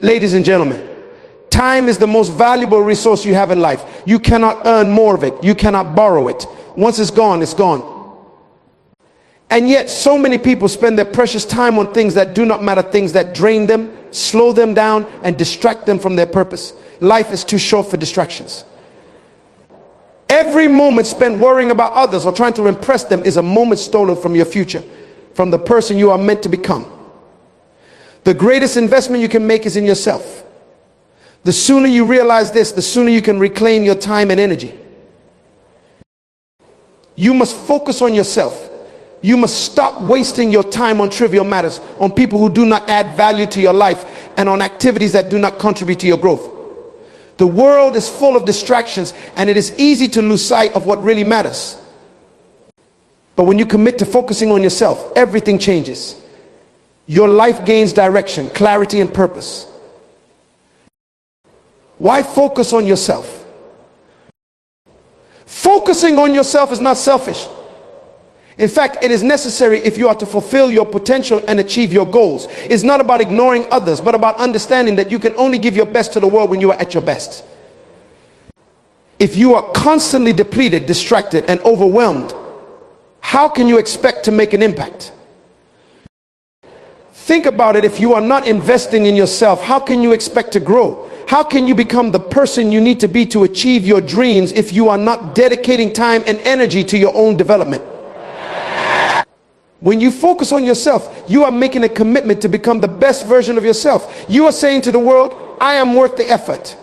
Ladies and gentlemen, time is the most valuable resource you have in life. You cannot earn more of it. You cannot borrow it. Once it's gone, it's gone. And yet so many people spend their precious time on things that do not matter, things that drain them, slow them down, and distract them from their purpose. Life is too short for distractions. Every moment spent worrying about others or trying to impress them is a moment stolen from your future, from the person you are meant to become. The greatest investment you can make is in yourself. The sooner you realize this, the sooner you can reclaim your time and energy. You must focus on yourself. You must stop wasting your time on trivial matters, on people who do not add value to your life, and on activities that do not contribute to your growth. The world is full of distractions, and it is easy to lose sight of what really matters. But when you commit to focusing on yourself, everything changes. Your life gains direction, clarity, and purpose. Why focus on yourself? Focusing on yourself is not selfish. In fact, it is necessary if you are to fulfill your potential and achieve your goals. It's not about ignoring others, but about understanding that you can only give your best to the world when you are at your best. If you are constantly depleted, distracted, and overwhelmed, how can you expect to make an impact? Think about it. If you are not investing in yourself, how can you expect to grow? How can you become the person you need to be to achieve your dreams if you are not dedicating time and energy to your own development? When you focus on yourself, you are making a commitment to become the best version of yourself. You are saying to the world, I am worth the effort.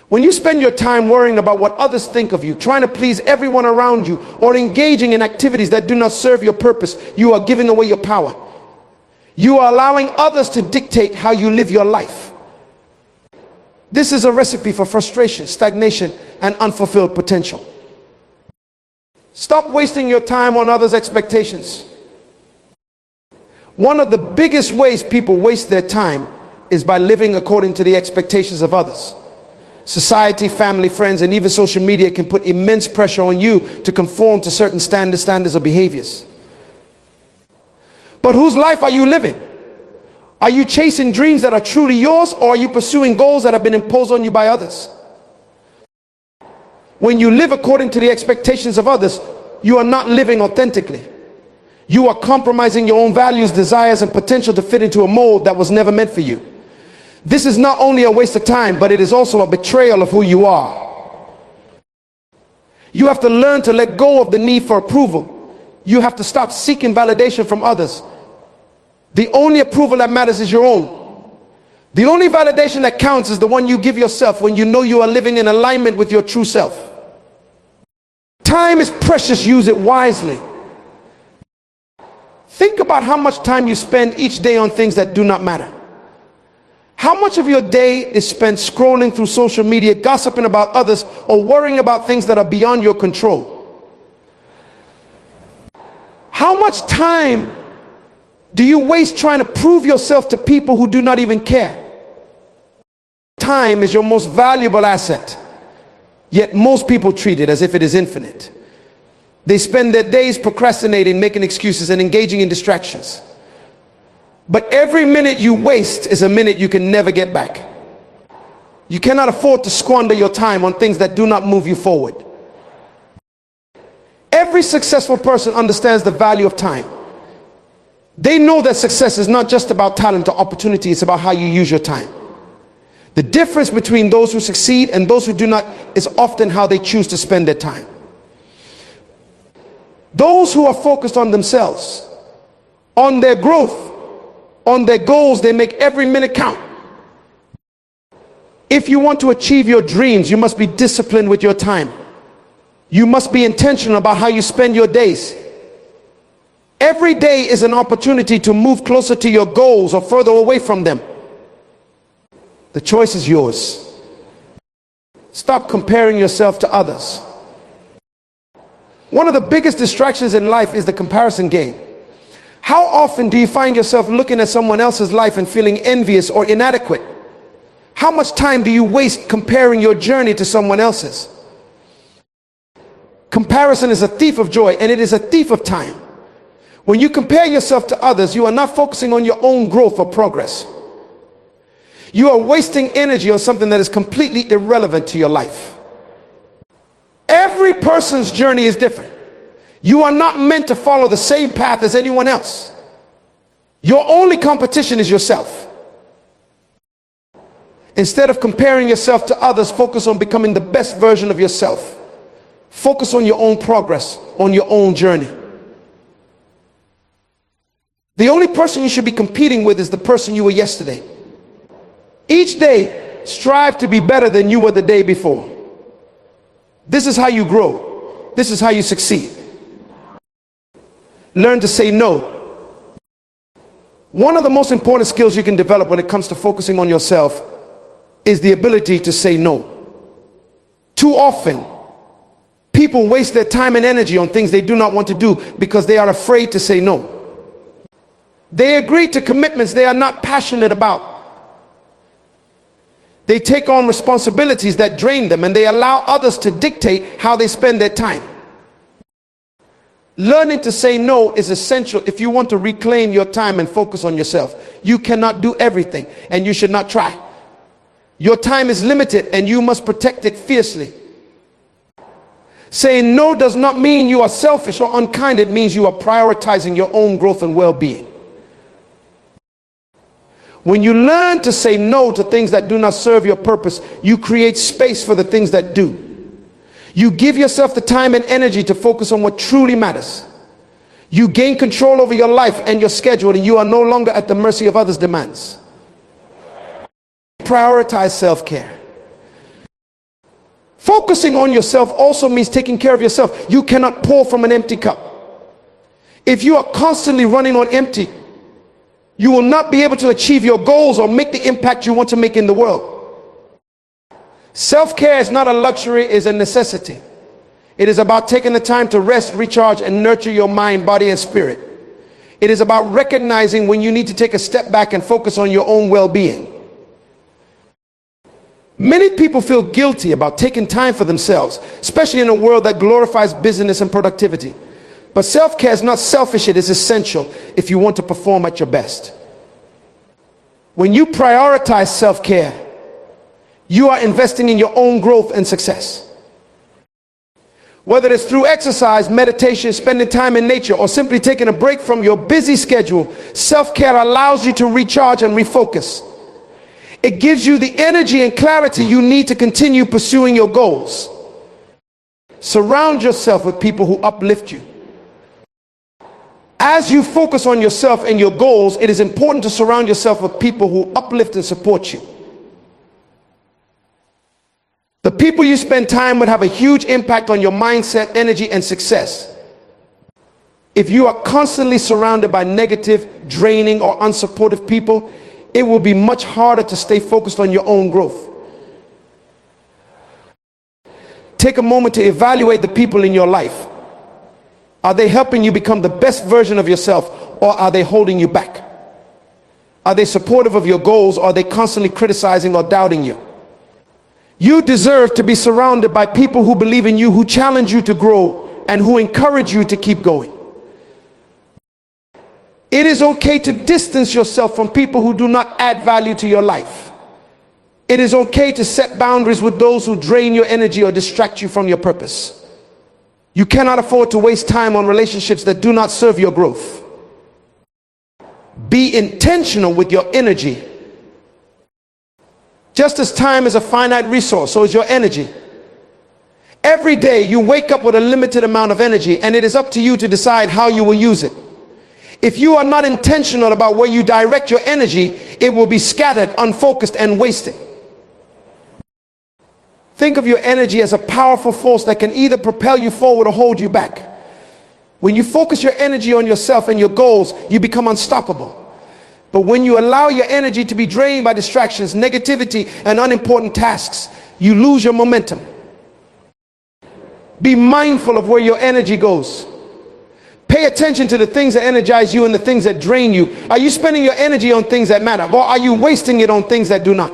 When you spend your time worrying about what others think of you, trying to please everyone around you, or engaging in activities that do not serve your purpose, you are giving away your power. You are allowing others to dictate how you live your life. This is a recipe for frustration, stagnation, and unfulfilled potential. Stop wasting your time on others' expectations. One of the biggest ways people waste their time is by living according to the expectations of others. Society, family, friends, and even social media can put immense pressure on you to conform to certain standards or behaviors. But whose life are you living? Are you chasing dreams that are truly yours, or are you pursuing goals that have been imposed on you by others? When you live according to the expectations of others, you are not living authentically. You are compromising your own values, desires, and potential to fit into a mold that was never meant for you. This is not only a waste of time, but it is also a betrayal of who you are. You have to learn to let go of the need for approval. You have to stop seeking validation from others. The only approval that matters is your own. The only validation that counts is the one you give yourself when you know you are living in alignment with your true self. Time is precious, use it wisely. Think about how much time you spend each day on things that do not matter. How much of your day is spent scrolling through social media, gossiping about others, or worrying about things that are beyond your control? How much time do you waste trying to prove yourself to people who do not even care? Time is your most valuable asset, yet most people treat it as if it is infinite. They spend their days procrastinating, making excuses, and engaging in distractions. But every minute you waste is a minute you can never get back. You cannot afford to squander your time on things that do not move you forward. Every successful person understands the value of time. They know that success is not just about talent or opportunity, it's about how you use your time. The difference between those who succeed and those who do not is often how they choose to spend their time. Those who are focused on themselves, on their growth, on their goals, they make every minute count. If you want to achieve your dreams, you must be disciplined with your time. You must be intentional about how you spend your days. Every day is an opportunity to move closer to your goals or further away from them. The choice is yours. Stop comparing yourself to others. One of the biggest distractions in life is the comparison game. How often do you find yourself looking at someone else's life and feeling envious or inadequate? How much time do you waste comparing your journey to someone else's? Comparison is a thief of joy, and it is a thief of time. When you compare yourself to others, you are not focusing on your own growth or progress. You are wasting energy on something that is completely irrelevant to your life. Every person's journey is different. You are not meant to follow the same path as anyone else. Your only competition is yourself. Instead of comparing yourself to others, focus on becoming the best version of yourself. Focus on your own progress, on your own journey. The only person you should be competing with is the person you were yesterday. Each day, strive to be better than you were the day before. This is how you grow. This is how you succeed. Learn to say no. One of the most important skills you can develop when it comes to focusing on yourself is the ability to say no. Too often, people waste their time and energy on things they do not want to do because they are afraid to say no. They agree to commitments they are not passionate about. They take on responsibilities that drain them, and they allow others to dictate how they spend their time. Learning to say no is essential if you want to reclaim your time and focus on yourself. You cannot do everything, and you should not try. Your time is limited, and you must protect it fiercely. Saying no does not mean you are selfish or unkind. It means you are prioritizing your own growth and well-being. When you learn to say no to things that do not serve your purpose, you create space for the things that do. You give yourself the time and energy to focus on what truly matters. You gain control over your life and your schedule, and you are no longer at the mercy of others' demands. Prioritize self-care. Focusing on yourself also means taking care of yourself. You cannot pour from an empty cup. If you are constantly running on empty, you will not be able to achieve your goals or make the impact you want to make in the world. Self-care is not a luxury, it is a necessity. It is about taking the time to rest, recharge, and nurture your mind, body, and spirit. It is about recognizing when you need to take a step back and focus on your own well-being. Many people feel guilty about taking time for themselves, especially in a world that glorifies business and productivity. But self-care is not selfish, it is essential if you want to perform at your best. When you prioritize self-care, you are investing in your own growth and success. Whether it's through exercise, meditation, spending time in nature, or simply taking a break from your busy schedule, self-care allows you to recharge and refocus. It gives you the energy and clarity you need to continue pursuing your goals. Surround yourself with people who uplift you. As you focus on yourself and your goals, it is important to surround yourself with people who uplift and support you. The people you spend time with have a huge impact on your mindset, energy, and success. If you are constantly surrounded by negative, draining, or unsupportive people, it will be much harder to stay focused on your own growth. Take a moment to evaluate the people in your life. Are they helping you become the best version of yourself, or are they holding you back? Are they supportive of your goals, or are they constantly criticizing or doubting you? You deserve to be surrounded by people who believe in you, who challenge you to grow, and who encourage you to keep going. It is okay to distance yourself from people who do not add value to your life. It is okay to set boundaries with those who drain your energy or distract you from your purpose. You cannot afford to waste time on relationships that do not serve your growth. Be intentional with your energy. Just as time is a finite resource, so is your energy. Every day you wake up with a limited amount of energy, and it is up to you to decide how you will use it. If you are not intentional about where you direct your energy, it will be scattered, unfocused, and wasted. Think of your energy as a powerful force that can either propel you forward or hold you back. When you focus your energy on yourself and your goals, you become unstoppable. But when you allow your energy to be drained by distractions, negativity, and unimportant tasks, you lose your momentum. Be mindful of where your energy goes. Pay attention to the things that energize you and the things that drain you. Are you spending your energy on things that matter, or are you wasting it on things that do not?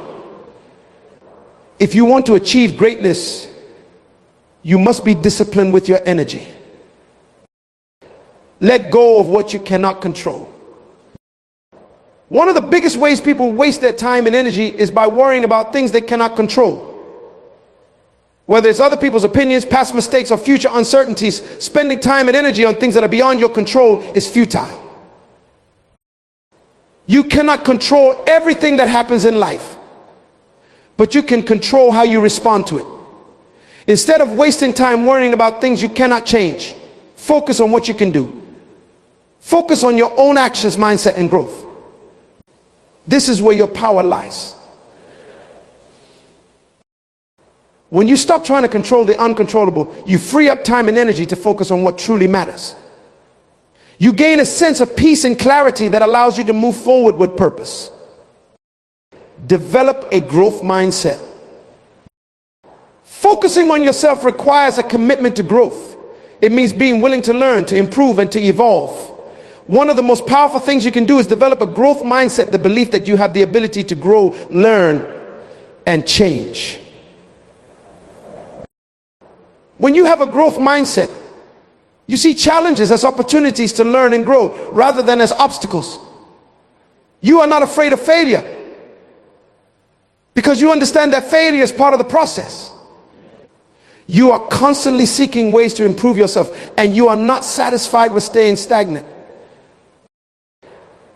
If you want to achieve greatness, you must be disciplined with your energy. Let go of what you cannot control. One of the biggest ways people waste their time and energy is by worrying about things they cannot control. Whether it's other people's opinions, past mistakes, or future uncertainties, spending time and energy on things that are beyond your control is futile. You cannot control everything that happens in life, but you can control how you respond to it. Instead of wasting time worrying about things you cannot change, focus on what you can do. Focus on your own actions, mindset, and growth. This is where your power lies. When you stop trying to control the uncontrollable, you free up time and energy to focus on what truly matters. You gain a sense of peace and clarity that allows you to move forward with purpose. Develop a growth mindset. Focusing on yourself requires a commitment to growth. It means being willing to learn, to improve, and to evolve. One of the most powerful things you can do is develop a growth mindset, the belief that you have the ability to grow, learn, and change. When you have a growth mindset, you see challenges as opportunities to learn and grow rather than as obstacles. You are not afraid of failure because you understand that failure is part of the process. You are constantly seeking ways to improve yourself, and you are not satisfied with staying stagnant.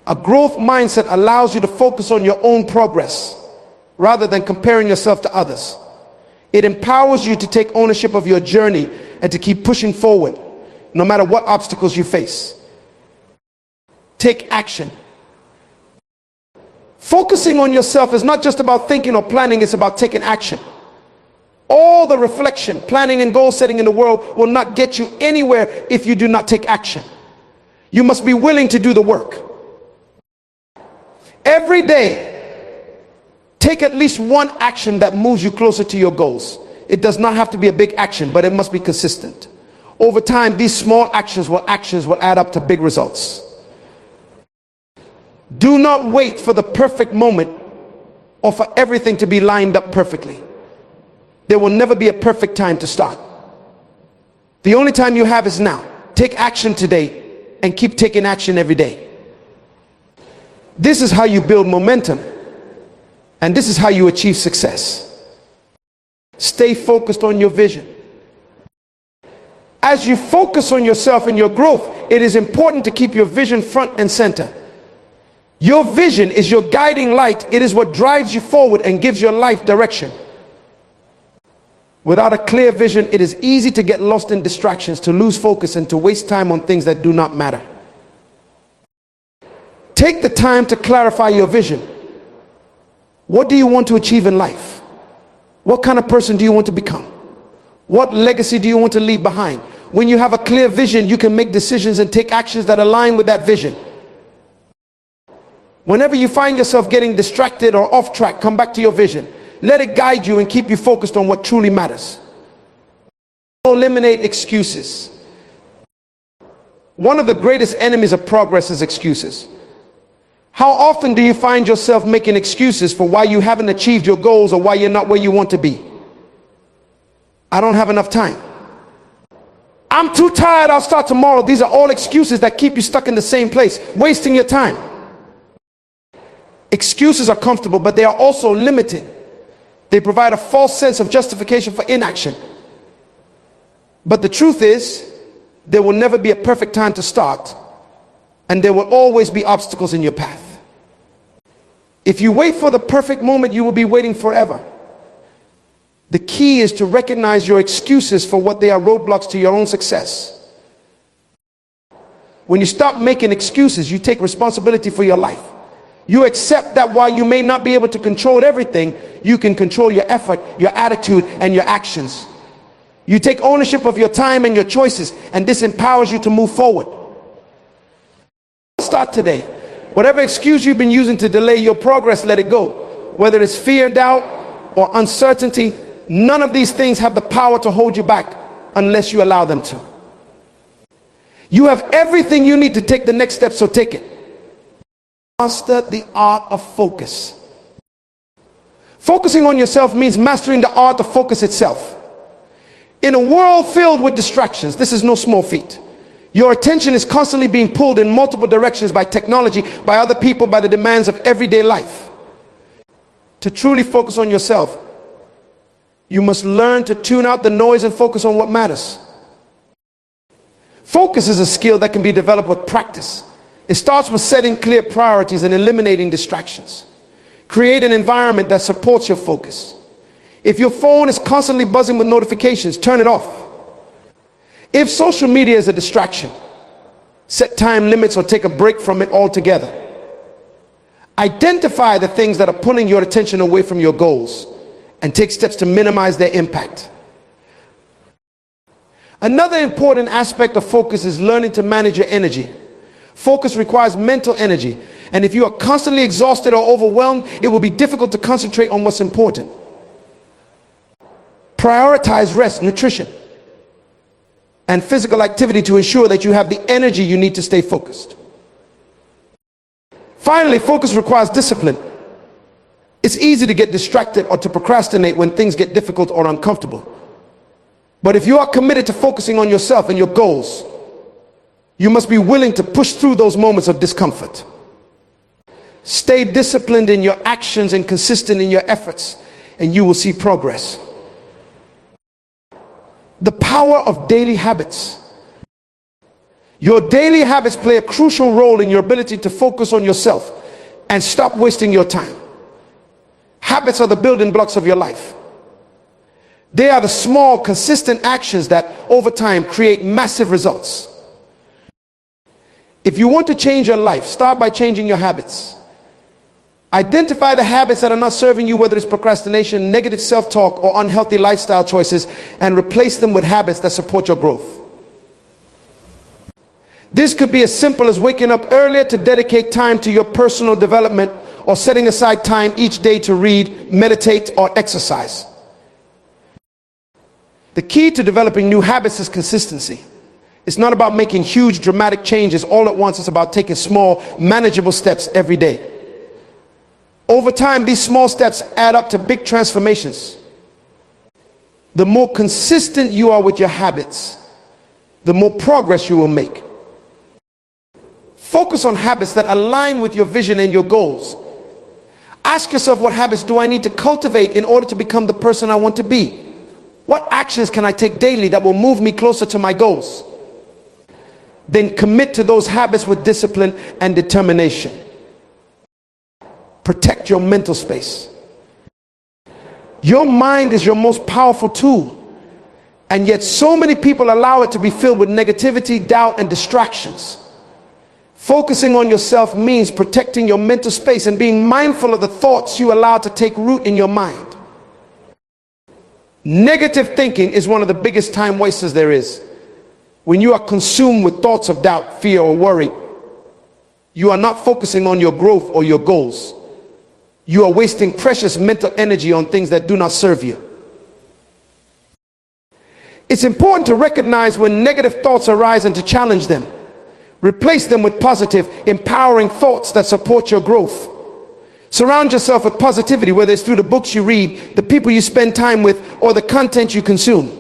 A growth mindset allows you to focus on your own progress rather than comparing yourself to others. It empowers you to take ownership of your journey and to keep pushing forward, no matter what obstacles you face. Take action. Focusing on yourself is not just about thinking or planning, it's about taking action. All the reflection, planning, and goal setting in the world will not get you anywhere if you do not take action. You must be willing to do the work. Every day, take at least one action that moves you closer to your goals. It does not have to be a big action, but it must be consistent. Over time, these small actions will add up to big results. Do not wait for the perfect moment or for everything to be lined up perfectly. There will never be a perfect time to start. The only time you have is now. Take action today and keep taking action every day. This is how you build momentum, and this is how you achieve success. Stay focused on your vision. As you focus on yourself and your growth, it is important to keep your vision front and center. Your vision is your guiding light. It is what drives you forward and gives your life direction. Without a clear vision, it is easy to get lost in distractions, to lose focus, and to waste time on things that do not matter. Take the time to clarify your vision. What do you want to achieve in life? What kind of person do you want to become? What legacy do you want to leave behind? When you have a clear vision, you can make decisions and take actions that align with that vision. Whenever you find yourself getting distracted or off track, come back to your vision. Let it guide you and keep you focused on what truly matters. Eliminate excuses. One of the greatest enemies of progress is excuses. How often do you find yourself making excuses for why you haven't achieved your goals or why you're not where you want to be? I don't have enough time. I'm too tired, I'll start tomorrow. These are all excuses that keep you stuck in the same place, wasting your time. Excuses are comfortable, but they are also limited. They provide a false sense of justification for inaction. But the truth is, there will never be a perfect time to start, and there will always be obstacles in your path. If you wait for the perfect moment, you will be waiting forever. The key is to recognize your excuses for what they are roadblocks to your own success. When you stop making excuses, you take responsibility for your life. You accept that while you may not be able to control everything, you can control your effort, your attitude, and your actions. You take ownership of your time and your choices, and this empowers you to move forward. Start today. Whatever excuse you've been using to delay your progress, let it go. Whether it's fear, doubt, or uncertainty, none of these things have the power to hold you back unless you allow them to. You have everything you need to take the next step, so take it. Master the art of focus. Focusing on yourself means mastering the art of focus itself. In a world filled with distractions, this is no small feat. Your attention is constantly being pulled in multiple directions by technology, by other people, by the demands of everyday life. To truly focus on yourself, you must learn to tune out the noise and focus on what matters. Focus is a skill that can be developed with practice. It starts with setting clear priorities and eliminating distractions. Create an environment that supports your focus. If your phone is constantly buzzing with notifications, turn it off. If social media is a distraction, set time limits or take a break from it altogether. Identify the things that are pulling your attention away from your goals and take steps to minimize their impact. Another important aspect of focus is learning to manage your energy. Focus requires mental energy, and if you are constantly exhausted or overwhelmed, it will be difficult to concentrate on what's important. Prioritize rest, nutrition, and physical activity to ensure that you have the energy you need to stay focused. Finally, focus requires discipline. It's easy to get distracted or to procrastinate when things get difficult or uncomfortable. But if you are committed to focusing on yourself and your goals, you must be willing to push through those moments of discomfort. Stay disciplined in your actions and consistent in your efforts, and you will see progress. The power of daily habits. Your daily habits play a crucial role in your ability to focus on yourself and stop wasting your time. Habits are the building blocks of your life. They are the small, consistent actions that over time create massive results. If you want to change your life, start by changing your habits. Identify the habits that are not serving you, whether it's procrastination, negative self-talk, or unhealthy lifestyle choices, and replace them with habits that support your growth. This could be as simple as waking up earlier to dedicate time to your personal development, or setting aside time each day to read, meditate, or exercise. The key to developing new habits is consistency. It's not about making huge, dramatic changes all at once. It's about taking small, manageable steps every day. Over time, these small steps add up to big transformations. The more consistent you are with your habits, the more progress you will make. Focus on habits that align with your vision and your goals. Ask yourself, what habits do I need to cultivate in order to become the person I want to be? What actions can I take daily that will move me closer to my goals? Then commit to those habits with discipline and determination. Protect your mental space. Your mind is your most powerful tool, and yet so many people allow it to be filled with negativity, doubt, and distractions. Focusing on yourself means protecting your mental space and being mindful of the thoughts you allow to take root in your mind. Negative thinking is one of the biggest time wasters there is. When you are consumed with thoughts of doubt, fear, or worry, you are not focusing on your growth or your goals. You are wasting precious mental energy on things that do not serve you. It's important to recognize when negative thoughts arise and to challenge them. Replace them with positive, empowering thoughts that support your growth. Surround yourself with positivity, whether it's through the books you read, the people you spend time with, or the content you consume.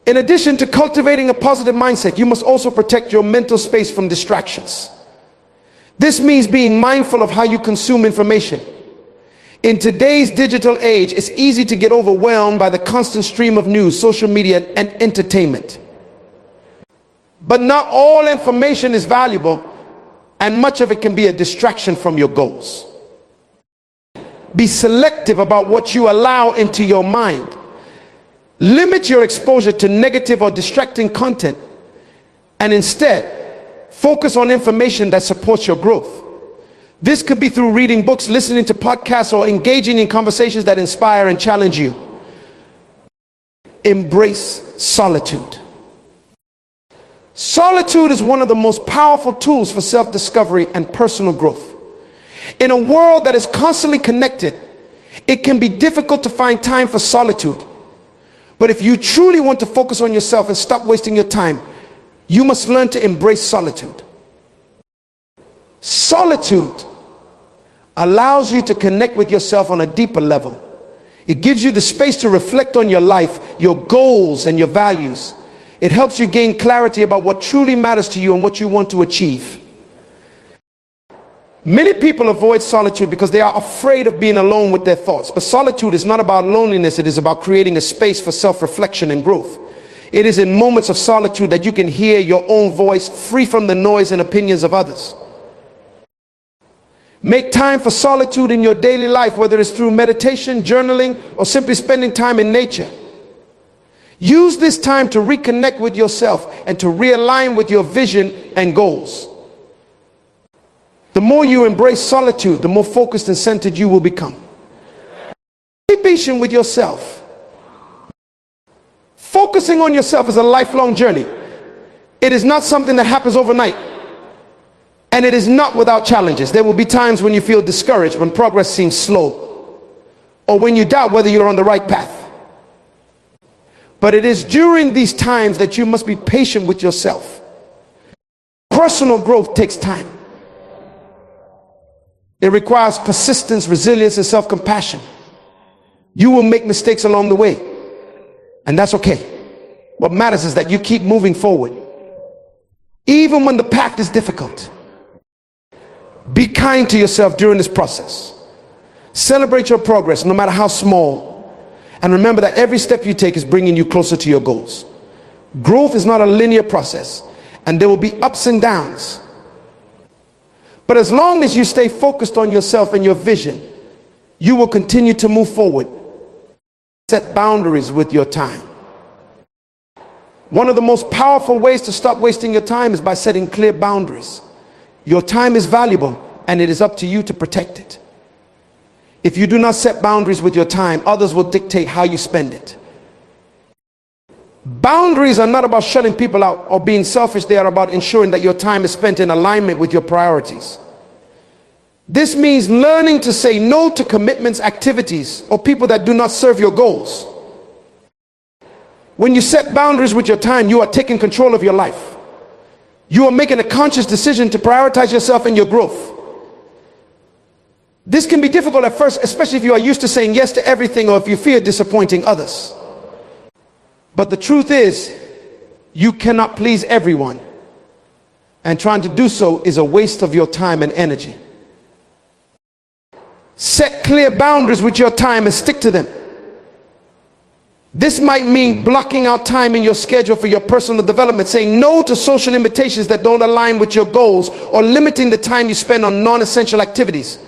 In addition to cultivating a positive mindset, you must also protect your mental space from distractions. This means being mindful of how you consume information. In today's digital age, it's easy to get overwhelmed by the constant stream of news, social media, and entertainment. But not all information is valuable, and much of it can be a distraction from your goals. Be selective about what you allow into your mind. Limit your exposure to negative or distracting content, and instead focus on information that supports your growth. This could be through reading books, listening to podcasts, or engaging in conversations that inspire and challenge you. Embrace solitude. Solitude is one of the most powerful tools for self-discovery and personal growth. In a world that is constantly connected, it can be difficult to find time for solitude. But if you truly want to focus on yourself and stop wasting your time, you must learn to embrace solitude. Solitude allows you to connect with yourself on a deeper level. It gives you the space to reflect on your life, your goals, and your values. It helps you gain clarity about what truly matters to you and what you want to achieve. Many people avoid solitude because they are afraid of being alone with their thoughts. But solitude is not about loneliness. It is about creating a space for self-reflection and growth. It is in moments of solitude that you can hear your own voice, free from the noise and opinions of others. Make time for solitude in your daily life, whether it's through meditation, journaling, or simply spending time in nature. Use this time to reconnect with yourself and to realign with your vision and goals. The more you embrace solitude, the more focused and centered you will become. Be patient with yourself. Focusing on yourself is a lifelong journey. It is not something that happens overnight. And it is not without challenges. There will be times when you feel discouraged, when progress seems slow, or when you doubt whether you're on the right path. But it is during these times that you must be patient with yourself. Personal growth takes time. It requires persistence, resilience, and self-compassion. You will make mistakes along the way, and that's okay. What matters is that you keep moving forward, even when the path is difficult. Be kind to yourself during this process. Celebrate your progress, no matter how small. And remember that every step you take is bringing you closer to your goals. Growth is not a linear process, and there will be ups and downs. But as long as you stay focused on yourself and your vision, you will continue to move forward. Set boundaries with your time. One of the most powerful ways to stop wasting your time is by setting clear boundaries. Your time is valuable, and it is up to you to protect it. If you do not set boundaries with your time, others will dictate how you spend it. Boundaries are not about shutting people out or being selfish. They are about ensuring that your time is spent in alignment with your priorities. This means learning to say no to commitments, activities, or people that do not serve your goals. When you set boundaries with your time, you are taking control of your life. You are making a conscious decision to prioritize yourself and your growth. This can be difficult at first, especially if you are used to saying yes to everything or if you fear disappointing others. But the truth is, you cannot please everyone, and trying to do so is a waste of your time and energy. Set clear boundaries with your time and stick to them. This might mean blocking out time in your schedule for your personal development, saying no to social invitations that don't align with your goals, or limiting the time you spend on non-essential activities.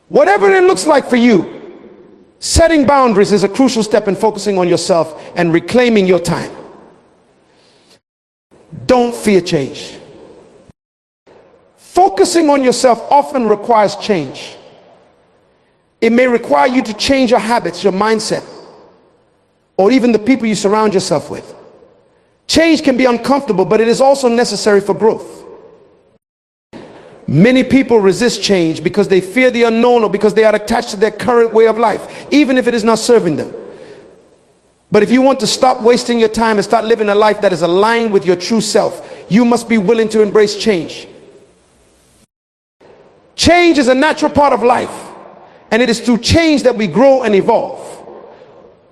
Whatever it looks like for you, setting boundaries is a crucial step in focusing on yourself and reclaiming your time. Don't fear change. Focusing on yourself often requires change. It may require you to change your habits, your mindset, or even the people you surround yourself with. Change can be uncomfortable, but it is also necessary for growth. Many people resist change because they fear the unknown or because they are attached to their current way of life, even if it is not serving them. But if you want to stop wasting your time and start living a life that is aligned with your true self, you must be willing to embrace change. Change is a natural part of life, and it is through change that we grow and evolve.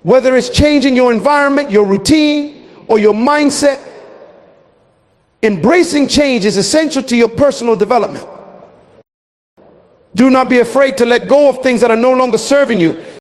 Whether it's changing your environment, your routine, or your mindset, embracing change is essential to your personal development. Do not be afraid to let go of things that are no longer serving you.